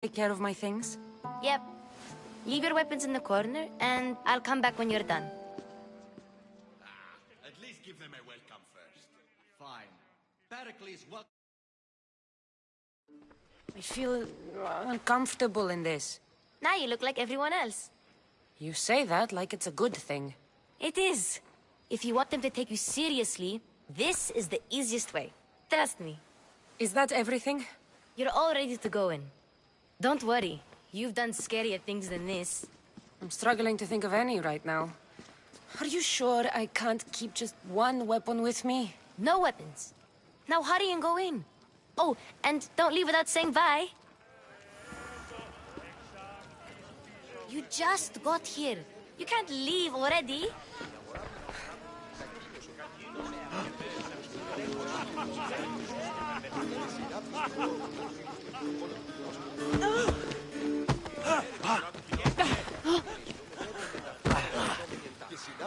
Take care of my things? Yep. Leave your weapons in the corner, and I'll come back when you're done. At least give them a welcome first. Fine. Pericles, welcome. I feel uncomfortable in this. Now you look like everyone else. You say that like it's a good thing. It is. If you want them to take you seriously, this is the easiest way. Trust me. Is that everything? You're all ready to go in. Don't worry. You've done scarier things than this. I'm struggling to think of any right now. Are you sure I can't keep just one weapon with me? No weapons. Now hurry and go in. Oh, and don't leave without saying bye. You just got here. You can't leave already.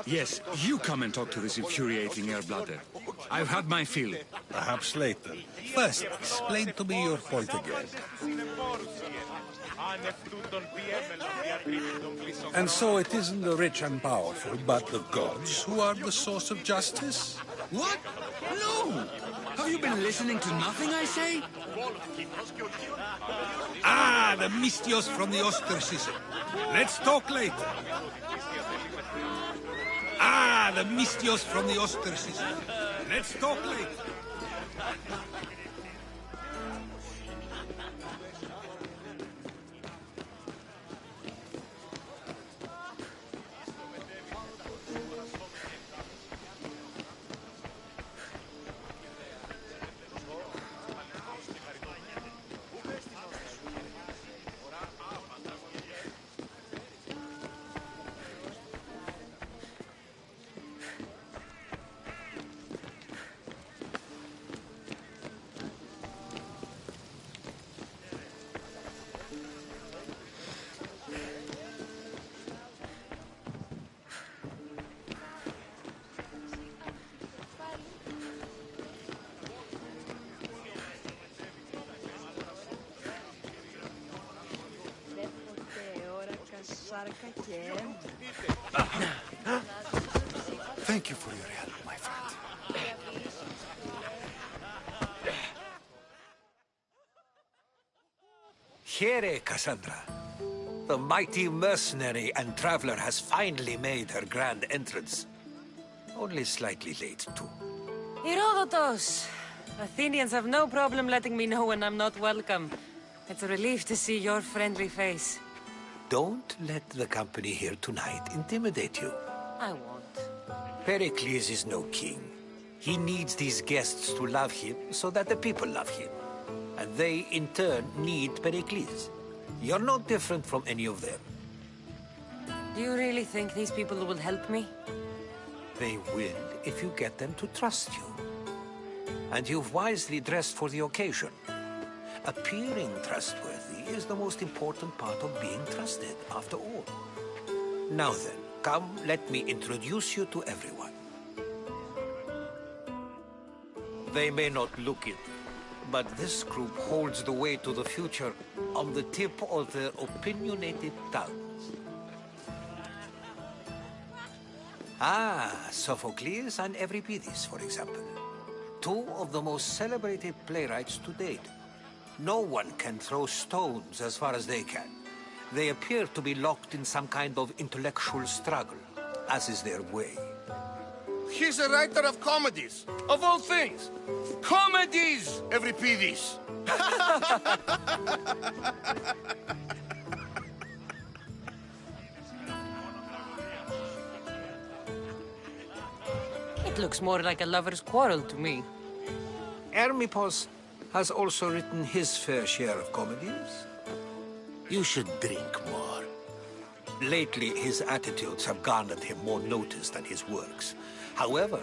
Yes, you come and talk to this infuriating air-blooded. I've had my fill. Perhaps later. First, explain to me your point again. And so it isn't the rich and powerful, but the gods who are the source of justice? What? No! Have you been listening to nothing I say? Ah, the Mystios from the ostracism. Let's talk later. Ah, the Mystios from the ostracism. Let's talk later. Thank you for your help, my friend. Here, Cassandra. The mighty mercenary and traveler has finally made her grand entrance. Only slightly late, too. Herodotus! Athenians have no problem letting me know when I'm not welcome. It's a relief to see your friendly face. Don't let the company here tonight intimidate you. I won't. Pericles is no king. He needs these guests to love him so that the people love him. And they, in turn, need Pericles. You're no different from any of them. Do you really think these people will help me? They will if you get them to trust you. And you've wisely dressed for the occasion. Appearing trustworthy is the most important part of being trusted, after all. Now then, come, let me introduce you to everyone. They may not look it, but this group holds the way to the future on the tip of their opinionated tongues. Ah, Sophocles and Euripides, for example. Two of the most celebrated playwrights to date. No one can throw stones as far as they can. They appear to be locked in some kind of intellectual struggle, as is their way. He's a writer of comedies, of all things. Comedies, Euripides. It looks more like a lover's quarrel to me. Hermippos has also written his fair share of comedies. You should drink more. Lately, his attitudes have garnered him more notice than his works. However,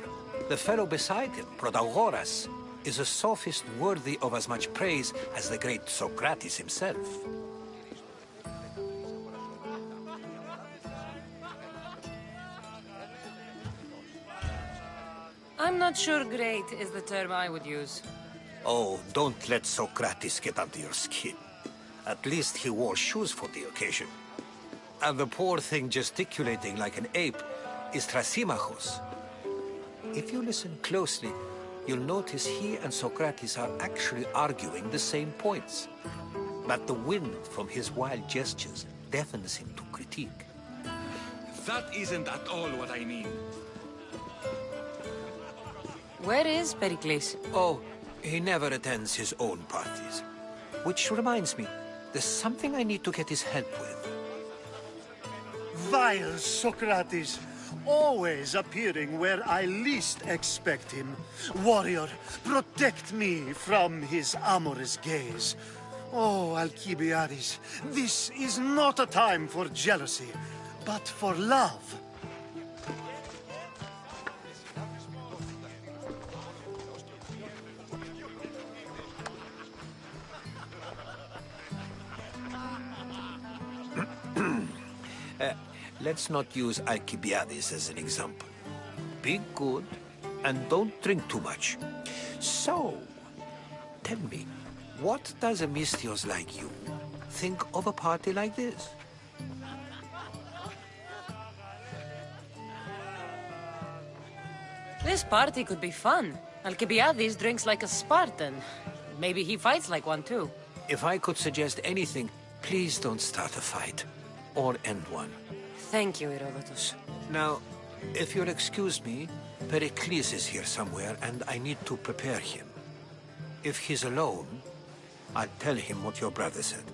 the fellow beside him, Protagoras, is a sophist worthy of as much praise as the great Socrates himself. I'm not sure great is the term I would use. Oh, don't let Socrates get under your skin. At least he wore shoes for the occasion. And the poor thing gesticulating like an ape is Thrasymachos. If you listen closely, you'll notice he and Socrates are actually arguing the same points. But the wind from his wild gestures deafens him to critique. That isn't at all what I mean. Where is Pericles? Oh, he never attends his own parties. Which reminds me, there's something I need to get his help with. Vile Socrates, always appearing where I least expect him. Warrior, protect me from his amorous gaze. Oh, Alcibiades, this is not a time for jealousy, but for love. Let's not use Alcibiades as an example. Be good, and don't drink too much. So, tell me, what does a Misthios like you think of a party like this? This party could be fun. Alcibiades drinks like a Spartan. Maybe he fights like one too. If I could suggest anything, please don't start a fight. Or end one. Thank you, Herodotus. Now, if you'll excuse me, Pericles is here somewhere, and I need to prepare him. If he's alone, I'll tell him what your brother said.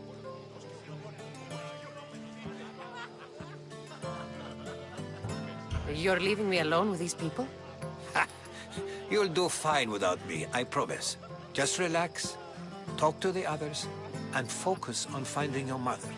You're leaving me alone with these people? You'll do fine without me, I promise. Just relax, talk to the others, and focus on finding your mother.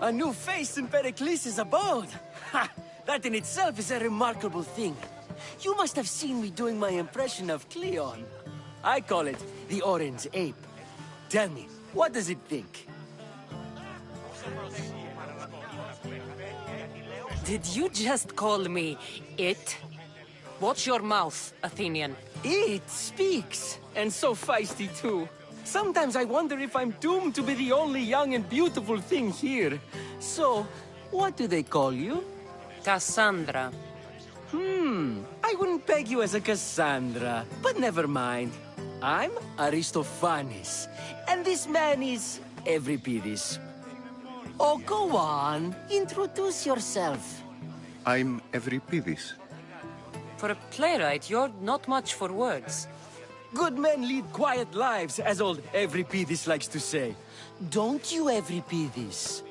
A new face in Pericles' abode! Ha! That in itself is a remarkable thing. You must have seen me doing my impression of Cleon. I call it the Orange Ape. Tell me, what does it think? Did you just call me it? Watch your mouth, Athenian. It speaks, and so feisty too. Sometimes I wonder if I'm doomed to be the only young and beautiful thing here. So, what do they call you? Cassandra. I wouldn't peg you as a Cassandra, but never mind. I'm Aristophanes, and this man is Euripides. Oh, go on. Introduce yourself. I'm Euripides. For a playwright, you're not much for words. Good men lead quiet lives, as old Euripides likes to say. Don't you, Euripides?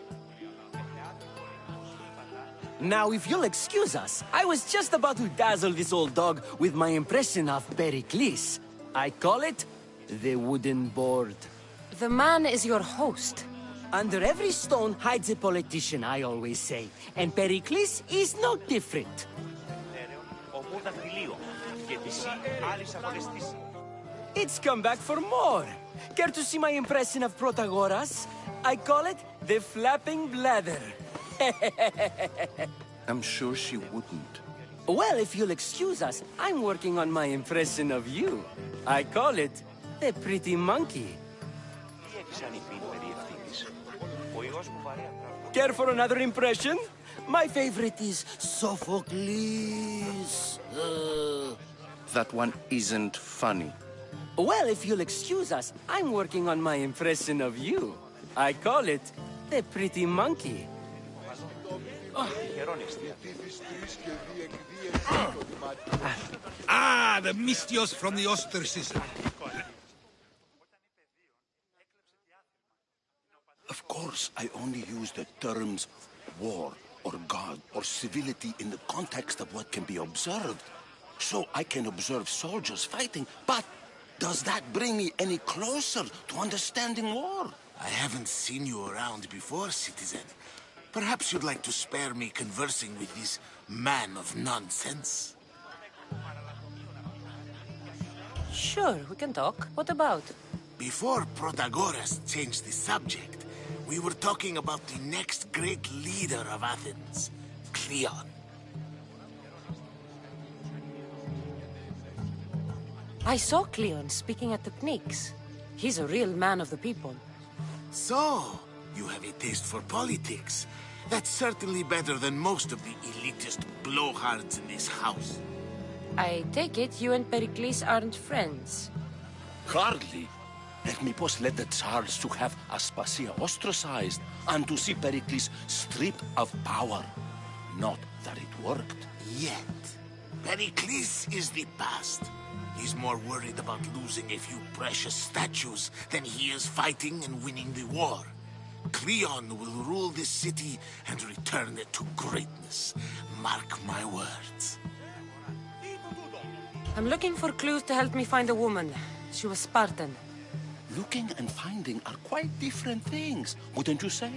Now, if you'll excuse us, I was just about to dazzle this old dog with my impression of Pericles. I call it the wooden board. The man is your host. Under every stone hides a politician, I always say. And Pericles is no different. It's come back for more. Care to see my impression of Protagoras? I call it the flapping bladder. I'm sure she wouldn't. Well, if you'll excuse us, I'm working on my impression of you. I call it the pretty monkey. Care for another impression? My favorite is Sophocles. That one isn't funny. Well, if you'll excuse us, I'm working on my impression of you. I call it the pretty monkey. The Misthios from the ostracism. Of course, I only use the terms war or God or civility in the context of what can be observed. So I can observe soldiers fighting, but does that bring me any closer to understanding war? I haven't seen you around before, citizen. Perhaps you'd like to spare me conversing with this man of nonsense? Sure, we can talk. What about? Before Protagoras changed the subject, we were talking about the next great leader of Athens, Cleon. I saw Cleon speaking at the Pnyx. He's a real man of the people. So, you have a taste for politics. That's certainly better than most of the elitist blowhards in this house. I take it you and Pericles aren't friends. Hardly. Hermippos led the Tsars to have Aspasia ostracized and to see Pericles stripped of power. Not that it worked. Yet, Pericles is the past. He's more worried about losing a few precious statues than he is fighting and winning the war. Cleon will rule this city and return it to greatness. Mark my words. I'm looking for clues to help me find a woman. She was Spartan. Looking and finding are quite different things, wouldn't you say?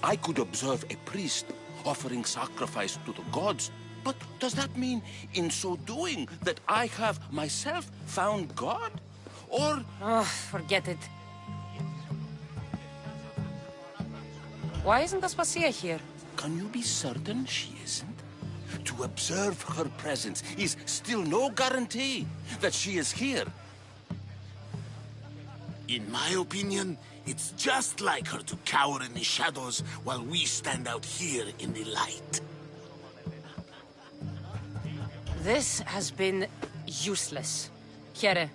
I could observe a priest offering sacrifice to the gods, but does that mean, in so doing, that I have myself found God? Or... Oh, forget it. Why isn't Aspasia here? Can you be certain she isn't? To observe her presence is still no guarantee that she is here. In my opinion, it's just like her to cower in the shadows while we stand out here in the light. This has been useless. Here.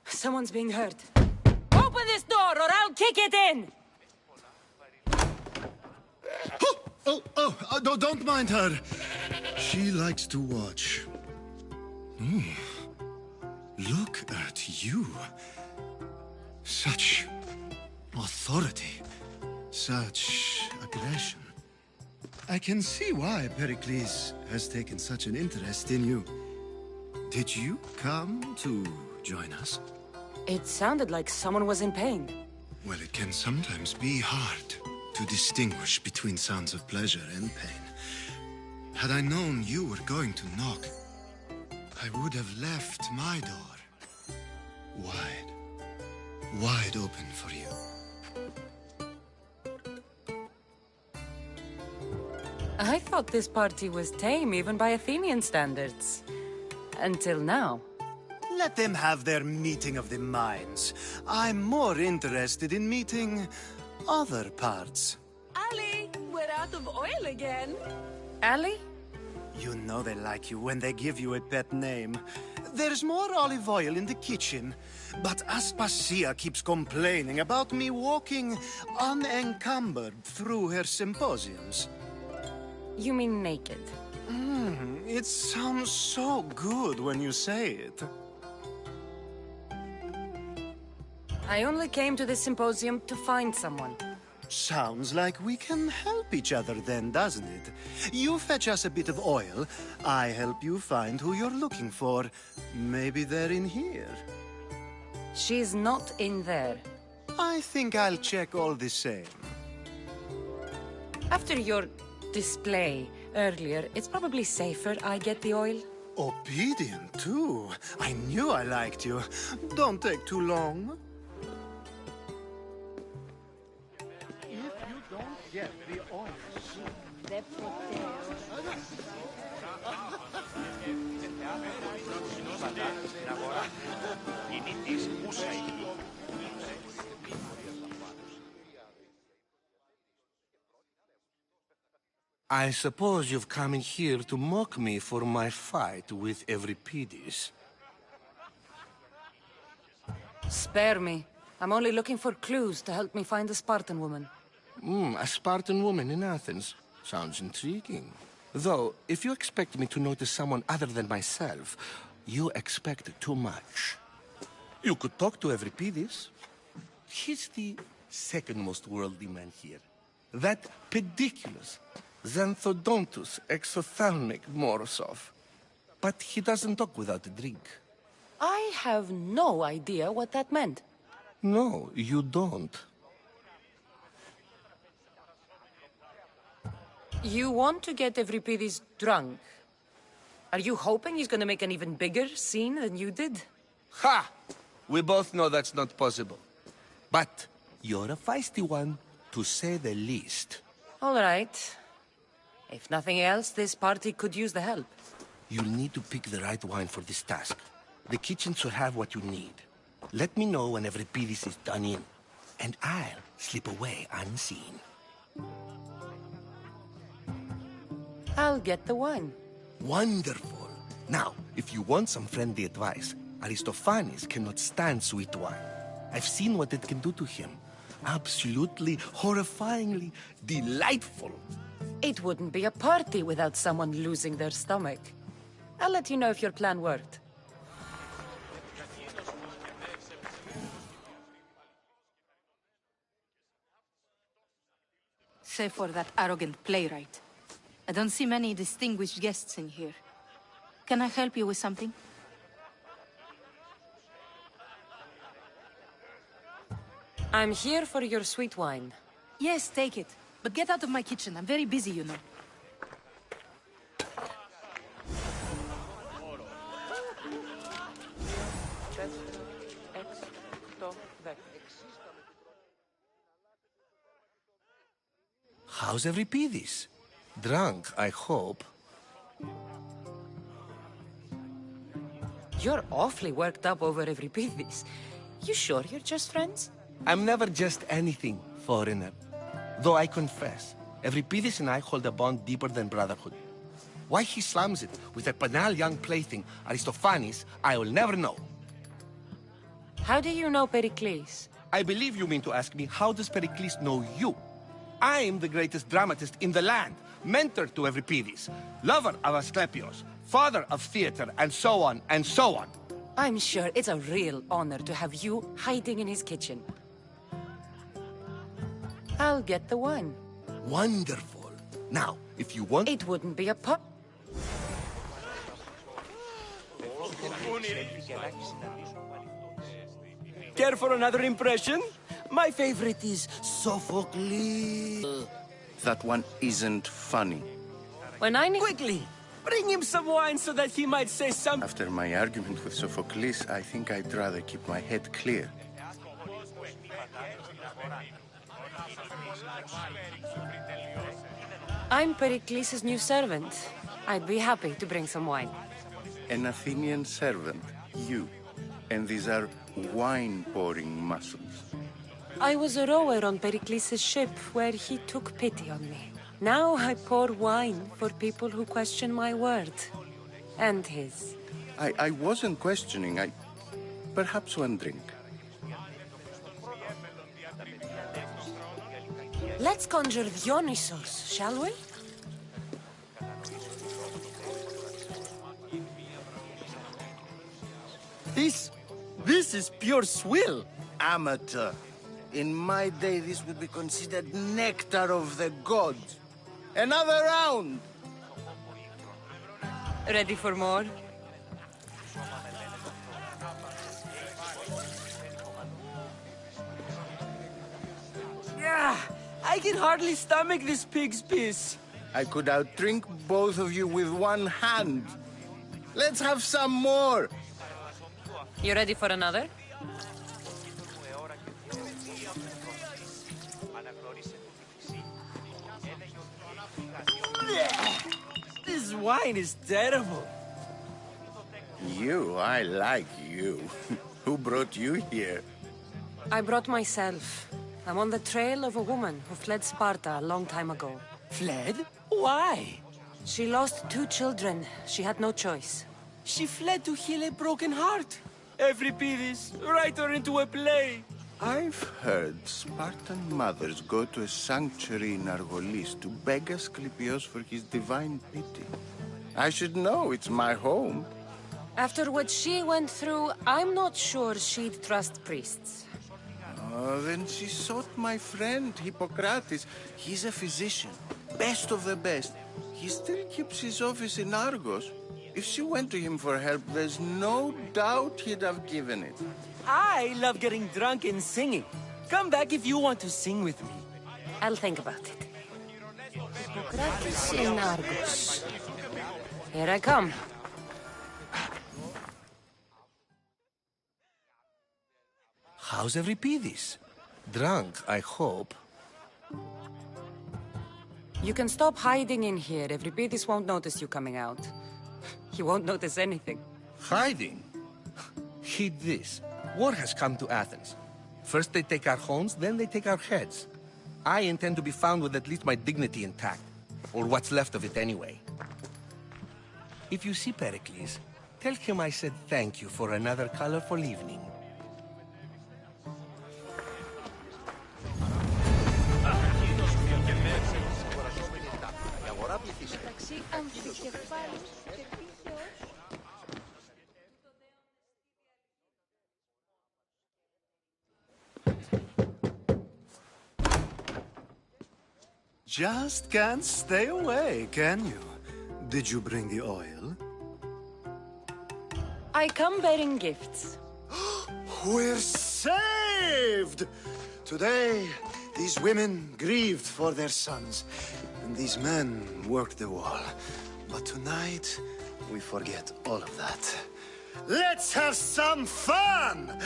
Someone's being hurt. Open this door or I'll kick it in! Don't mind her. She likes to watch. Look at you. Such authority. Such aggression. I can see why Pericles has taken such an interest in you. Did you come to join us? It sounded like someone was in pain. Well, it can sometimes be hard to distinguish between sounds of pleasure and pain. Had I known you were going to knock, I would have left my door wide open for you. I thought this party was tame even by Athenian standards. Until now. Let them have their meeting of the minds. I'm more interested in meeting other parts. Ali, we're out of oil again. Ali? You know they like you when they give you a pet name. There's more olive oil in the kitchen, but Aspasia keeps complaining about me walking unencumbered through her symposiums. You mean naked? It sounds so good when you say it. I only came to this symposium to find someone. Sounds like we can help each other then, doesn't it? You fetch us a bit of oil, I help you find who you're looking for. Maybe they're in here. She's not in there. I think I'll check all the same. After your display earlier, it's probably safer I get the oil. Obedient, too. I knew I liked you. Don't take too long. If you don't get the oil I suppose you've come in here to mock me for my fight with Euripides. Spare me. I'm only looking for clues to help me find the Spartan woman. A Spartan woman in Athens. Sounds intriguing. Though, if you expect me to notice someone other than myself, you expect too much. You could talk to Euripides. He's the second most worldly man here. That pediculous, xanthodontus exophthalmic Morosov. But he doesn't talk without a drink. I have no idea what that meant. No, you don't. You want to get Euripides drunk? Are you hoping he's gonna make an even bigger scene than you did? Ha! We both know that's not possible. But you're a feisty one, to say the least. All right. If nothing else, this party could use the help. You'll need to pick the right wine for this task. The kitchen should have what you need. Let me know when Euripides is done in, and I'll slip away unseen. I'll get the wine. Wonderful. Now, if you want some friendly advice, Aristophanes cannot stand sweet wine. I've seen what it can do to him. Absolutely, horrifyingly delightful. It wouldn't be a party without someone losing their stomach. I'll let you know if your plan worked. Save for that arrogant playwright. I don't see many distinguished guests in here. Can I help you with something? I'm here for your sweet wine. Yes, take it. But get out of my kitchen. I'm very busy, you know. How's Euripides? Drunk, I hope. You're awfully worked up over Euripides. You sure you're just friends? I'm never just anything, foreigner. Though I confess, Euripides and I hold a bond deeper than brotherhood. Why he slams it with a banal young plaything, Aristophanes, I will never know. How do you know Pericles? I believe you mean to ask me, how does Pericles know you? I'm the greatest dramatist in the land, mentor to Euripides, lover of Asclepios, father of theater, and so on, and so on. I'm sure it's a real honor to have you hiding in his kitchen. I'll get the wine. Wonderful. Now, if you want... It wouldn't be a pub. Care for another impression? My favorite is Sophocles. That one isn't funny. When I need... Quickly! Bring him some wine so that he might say something. After my argument with Sophocles, I think I'd rather keep my head clear. I'm Pericles' new servant. I'd be happy to bring some wine. An Athenian servant, you. And these are wine-pouring muscles. I was a rower on Pericles' ship where he took pity on me. Now I pour wine for people who question my word. And his. I wasn't questioning. Perhaps one drink. Let's conjure Dionysos, shall we? This is pure swill. Amateur. In my day, this would be considered nectar of the gods. Another round! Ready for more? Yeah, I can hardly stomach this pig's piss. I could outdrink both of you with one hand. Let's have some more! You ready for another? This wine is terrible. I like you. Who brought you here? I brought myself. I'm on the trail of a woman who fled Sparta a long time ago. Fled? Why? She lost 2 children. She had no choice. She fled to heal a broken heart. Euripides, write her into a play. I've heard Spartan mothers go to a sanctuary in Argolis to beg Asclepios for his divine pity. I should know, it's my home. After what she went through, I'm not sure she'd trust priests. Oh, then she sought my friend, Hippocrates. He's a physician, best of the best. He still keeps his office in Argos. If she went to him for help, there's no doubt he'd have given it. I love getting drunk and singing. Come back if you want to sing with me. I'll think about it. Hippocrates in Argos. Here I come. How's Euripides? Drunk, I hope. You can stop hiding in here. Euripides won't notice you coming out. He won't notice anything. Hiding? Heed this. War has come to Athens. First they take our homes, then they take our heads. I intend to be found with at least my dignity intact. Or what's left of it anyway. If you see Pericles, tell him I said thank you for another colorful evening. Just can't stay away, can you? Did you bring the oil? I come bearing gifts. We're saved! Today, these women grieved for their sons, and these men worked the wall. But tonight, we forget all of that. Let's have some fun!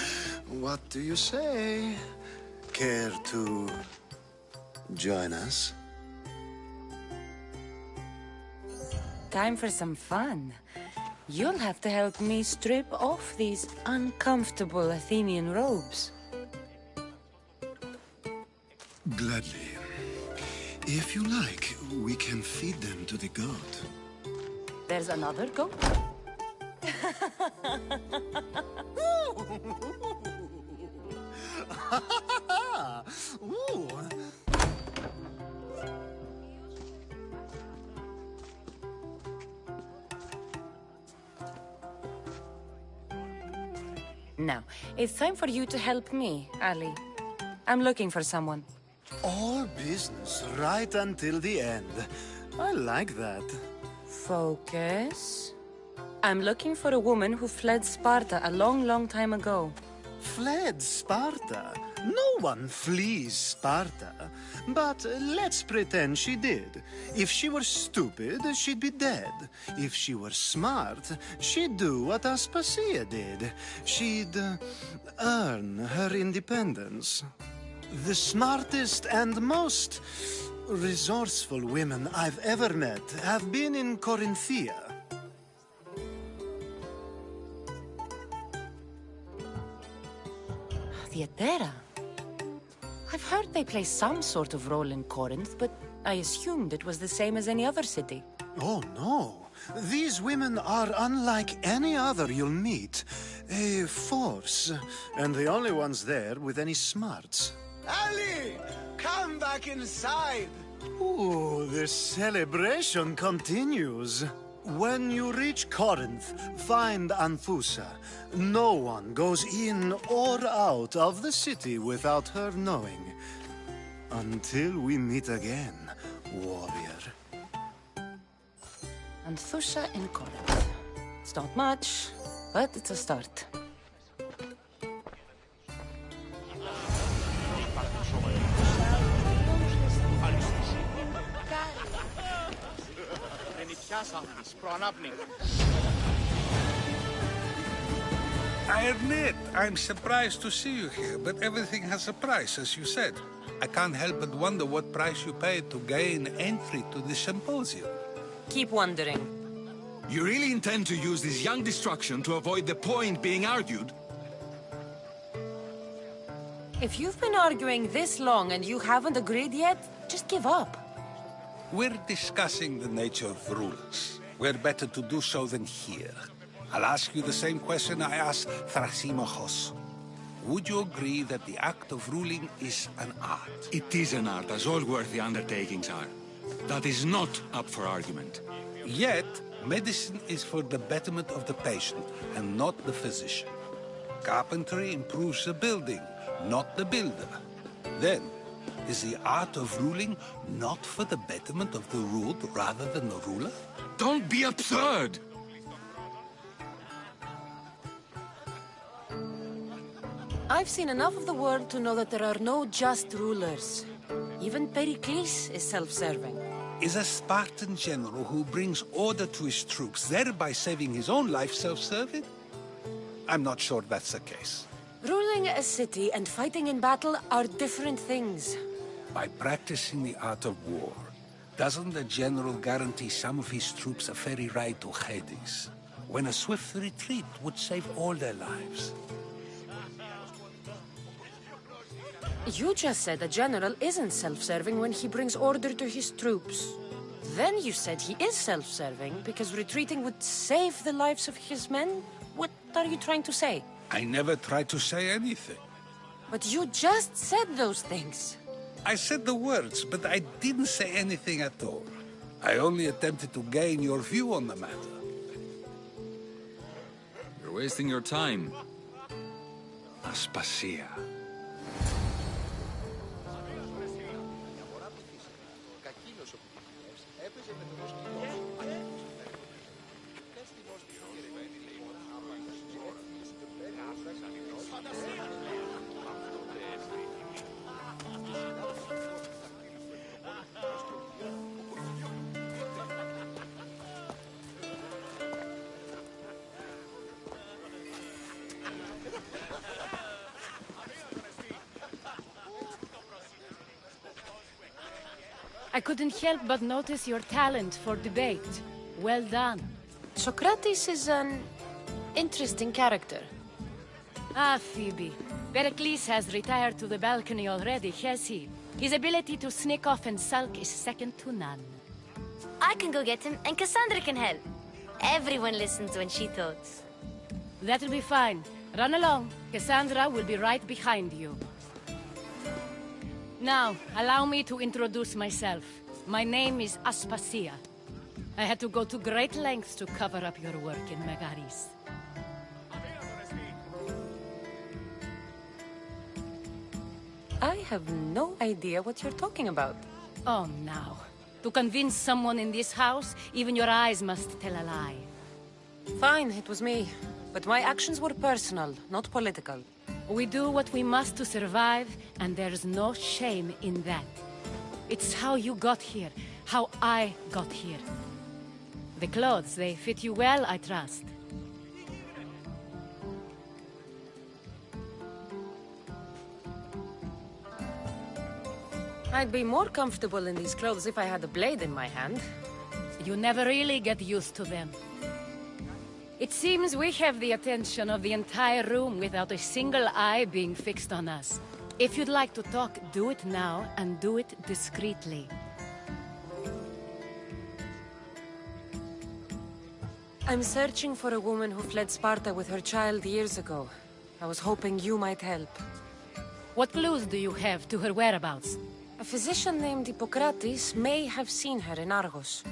What do you say? Care to join us? Time for some fun. You'll have to help me strip off these uncomfortable Athenian robes. Gladly. If you like, we can feed them to the goat. There's another goat? Ooh. Now, it's time for you to help me, Ali. I'm looking for someone. All business right until the end. I like that. Focus. I'm looking for a woman who fled Sparta a long, long time ago. Fled Sparta? No one flees Sparta. But let's pretend she did. If she were stupid, she'd be dead. If she were smart, she'd do what Aspasia did. She'd earn her independence. The smartest and most resourceful women I've ever met have been in Corinthia. Theatera. I've heard they play some sort of role in Corinth, but I assumed it was the same as any other city. Oh, no. These women are unlike any other you'll meet. A force, and the only ones there with any smarts. Ali! Come back inside! Ooh, the celebration continues. When you reach Corinth, find Anthusa. No one goes in or out of the city without her knowing. Until we meet again, warrior. Anthusa in Corinth. It's not much, but it's a start. I admit, I'm surprised to see you here, but everything has a price, as you said. I can't help but wonder what price you paid to gain entry to the symposium. Keep wondering. You really intend to use this young destruction to avoid the point being argued? If you've been arguing this long and you haven't agreed yet, just give up. We're discussing the nature of rules. Where better to do so than here? I'll ask you the same question I asked Thrasymachos. would you agree that the act of ruling is an art? It is an art, as all worthy undertakings are. That is not up for argument. Yet, medicine is for the betterment of the patient, and not the physician. Carpentry improves the building, not the builder. Then, is the art of ruling not for the betterment of the ruled rather than the ruler? Don't be absurd! I've seen enough of the world to know that there are no just rulers. Even Pericles is self-serving. Is a Spartan general who brings order to his troops, thereby saving his own life, self-serving? I'm not sure that's the case. Ruling a city and fighting in battle are different things. By practicing the art of war, doesn't the general guarantee some of his troops a ferry ride to Hades, when a swift retreat would save all their lives? You just said a general isn't self-serving when he brings order to his troops. Then you said he is self-serving because retreating would save the lives of his men? What are you trying to say? I never tried to say anything. But you just said those things. I said the words, but I didn't say anything at all. I only attempted to gain your view on the matter. You're wasting your time. Aspasia. I couldn't help but notice your talent for debate. Well done. Socrates is an interesting character. Ah, Phoebe. Pericles has retired to the balcony already, has he? His ability to sneak off and sulk is second to none. I can go get him, and Cassandra can help. Everyone listens when she talks. That'll be fine. Run along. Cassandra will be right behind you. Now, allow me to introduce myself. My name is Aspasia. I had to go to great lengths to cover up your work in Megaris. I have no idea what you're talking about. Oh, now. To convince someone in this house, even your eyes must tell a lie. Fine, it was me. But my actions were personal, not political. We do what we must to survive, and there's no shame in that. It's how you got here, how I got here. The clothes, they fit you well, I trust. I'd be more comfortable in these clothes if I had a blade in my hand. You never really get used to them. It seems we have the attention of the entire room without a single eye being fixed on us. If you'd like to talk, do it now, and do it discreetly. I'm searching for a woman who fled Sparta with her child years ago. I was hoping you might help. What clues do you have to her whereabouts? A physician named Hippocrates may have seen her in Argos.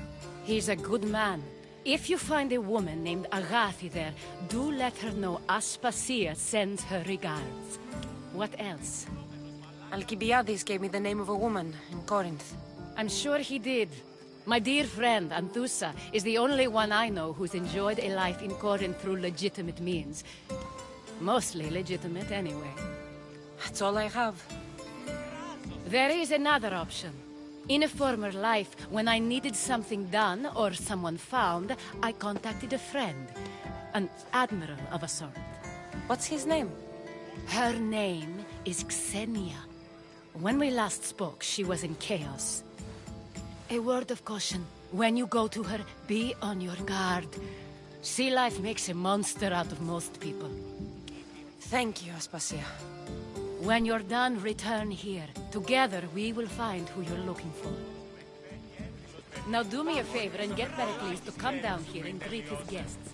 He's a good man. If you find a woman named Agathi there, do let her know Aspasia sends her regards. What else? Alcibiades gave me the name of a woman in Corinth. I'm sure he did. My dear friend, Anthusa, is the only one I know who's enjoyed a life in Corinth through legitimate means. Mostly legitimate, anyway. That's all I have. There is another option. In a former life, when I needed something done or someone found, I contacted a friend. An admiral of a sort. What's his name? Her name is Xenia. When we last spoke, she was in chaos. A word of caution. When you go to her, be on your guard. Sea life makes a monster out of most people. Thank you, Aspasia. When you're done, return here. Together, we will find who you're looking for. Now do me a favor and get Pericles to come down here and greet his guests.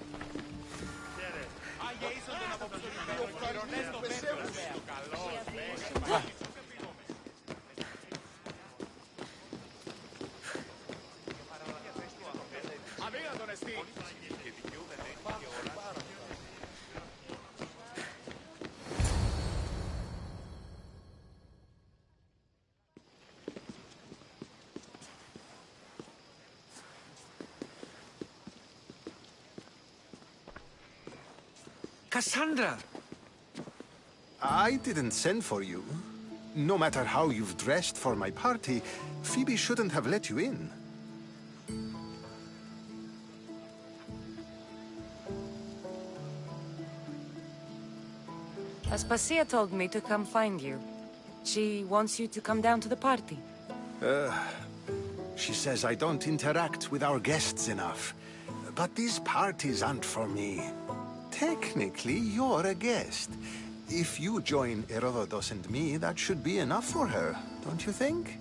Cassandra! I didn't send for you. No matter how you've dressed for my party, Phoebe shouldn't have let you in. Aspasia told me to come find you. She wants you to come down to the party. She says I don't interact with our guests enough. But these parties aren't for me. Technically, you're a guest. If you join Herodotus and me, that should be enough for her, don't you think?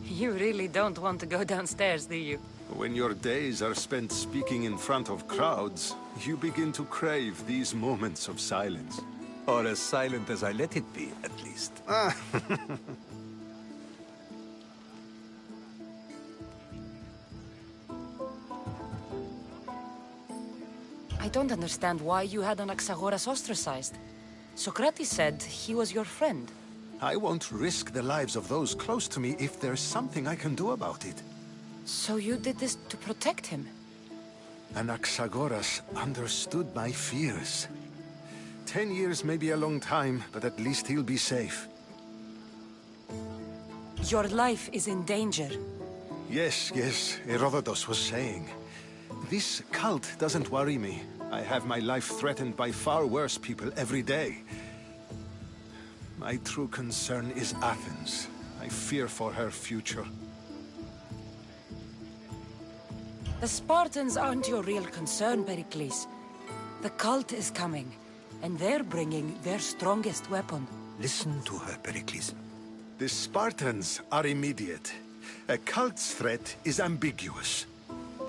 You really don't want to go downstairs, do you? When your days are spent speaking in front of crowds, you begin to crave these moments of silence. Or as silent as I let it be, at least. I don't understand why you had Anaxagoras ostracized. Socrates said he was your friend. I won't risk the lives of those close to me if there's something I can do about it. So you did this to protect him? Anaxagoras understood my fears. 10 years may be a long time, but at least he'll be safe. Your life is in danger. Yes, Herodotus was saying. This cult doesn't worry me. I have my life threatened by far worse people every day. My true concern is Athens. I fear for her future. The Spartans aren't your real concern, Pericles. The cult is coming, and they're bringing their strongest weapon. Listen to her, Pericles. The Spartans are immediate. A cult's threat is ambiguous.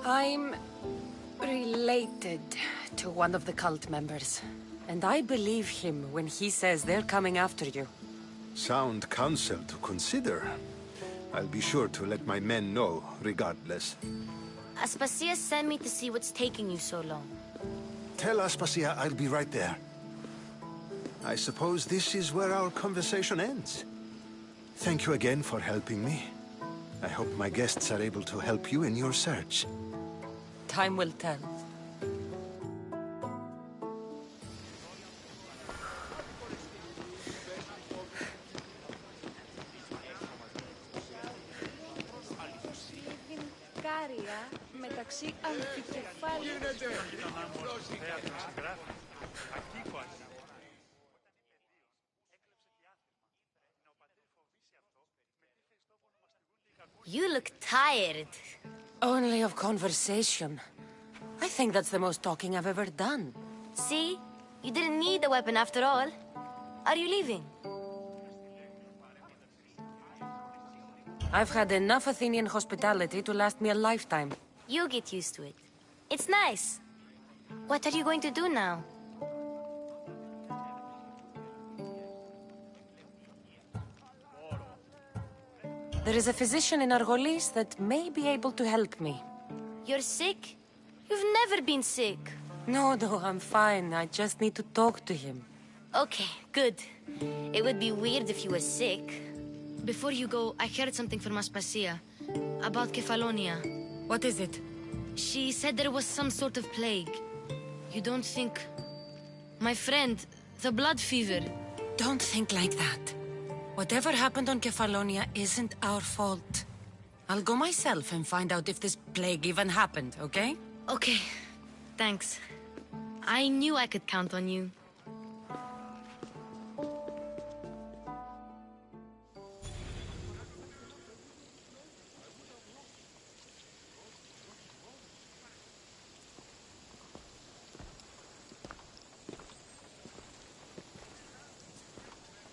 I'm related to one of the cult members, and I believe him when he says they're coming after you. Sound counsel to consider. I'll be sure to let my men know, regardless. Aspasia sent me to see what's taking you so long. Tell Aspasia I'll be right there. I suppose this is where our conversation ends. Thank you again for helping me. I hope my guests are able to help you in your search. Time will tell. μεταξύ αμφικεφάλου. You look tired. Only of conversation. I think that's the most talking I've ever done. See? You didn't need the weapon after all. Are you leaving? I've had enough Athenian hospitality to last me a lifetime. You'll get used to it. It's nice. What are you going to do now? There is a physician in Argolis that may be able to help me. You're sick? You've never been sick. No, I'm fine. I just need to talk to him. Okay, good. It would be weird if you were sick. Before you go, I heard something from Aspasia. About Kefalonia. What is it? She said there was some sort of plague. You don't think... My friend, the blood fever. Don't think like that. Whatever happened on Kefalonia isn't our fault. I'll go myself and find out if this plague even happened, okay? Okay. Thanks. I knew I could count on you.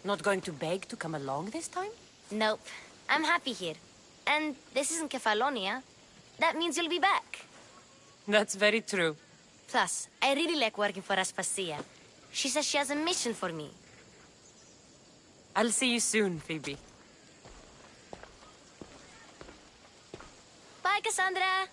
Not going to beg to come along this time? Nope. I'm happy here. And this isn't Kefalonia. That means you'll be back. That's very true. Plus, I really like working for Aspasia. She says she has a mission for me. I'll see you soon, Phoebe. Bye, Cassandra!